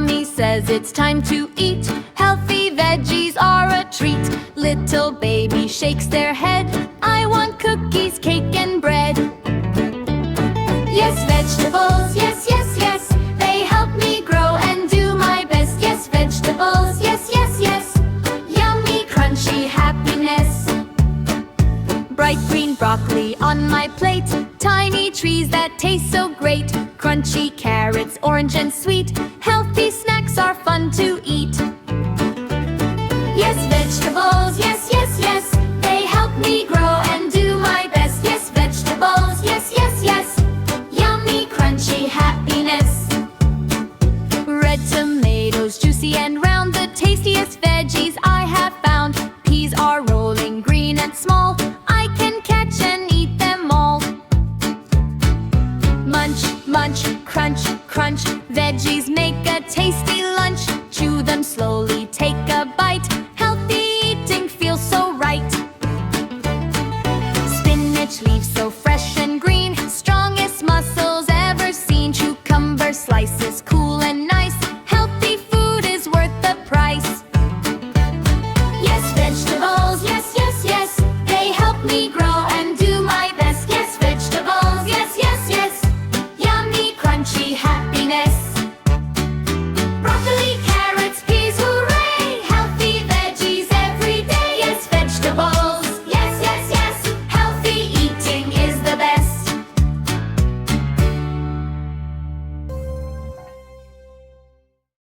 Mommy says it's time to eat. Healthy veggies are a treat. Little baby shakes their head. I want cookies, cake, and bread. Yes, vegetables, yes, yes, yes. They help me grow and do my best. Yes, vegetables, yes, yes, yes. Yummy, crunchy happiness. Bright green broccoli on my plate. Tiny trees that taste so great. Crunchy carrots, orange and sweet. Healthy snacks are fun to eat. Yes, vegetables, yes, yes, yes. They help me grow and do my best. Yes, vegetables, yes, yes, yes. Yummy, crunchy happiness. Red tomatoes, juicy and round. The tastiest veggies I have found. Peas are rolling, green and small. I can catch and eat them all. Munch, munch, crunch, crunch. Veggies make a tasty lunch. Chew them slowly, take a bite. Healthy eating feels so right. Spinach leaves